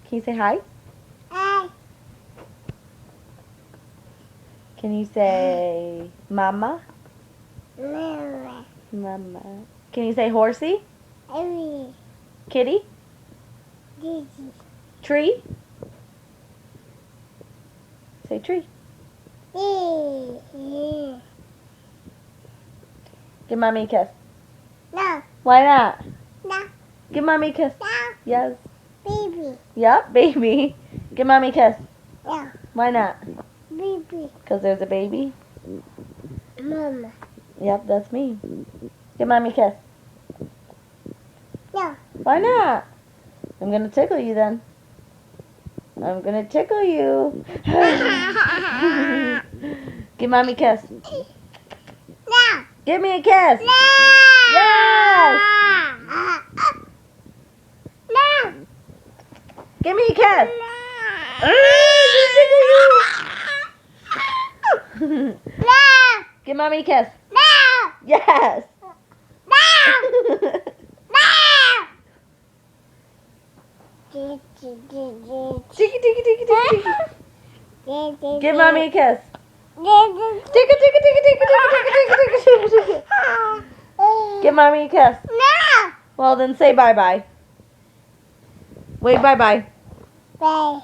Can you say hi? Hi. Can you say mama? Mama. Mama. Can you say horsey? Every. Kitty? Digi. Tree? Say tree. Yeah. Give mommy a kiss. No. Why not? No. Give mommy a kiss. No. Yes. Baby. Yep, baby. Give mommy a kiss. No. Why not? Baby. Because there's a baby? Mama. Yep, that's me. Give mommy a kiss. No. Why not? I'm going to tickle you then. I'm going to tickle you. Give mommy a kiss. No. Give me a kiss. No. Yes. No. Give me a kiss. No. Give mommy a kiss. No. Yes. No. No. Tiki, tiki, tiki, tiki, tiki. Give mommy a kiss. Tiki, tiki, tiki, tiki, tiki, tiki, tiki, tiki. Give mommy a kiss. No. Well, then say bye-bye. Wait, bye-bye. Bye.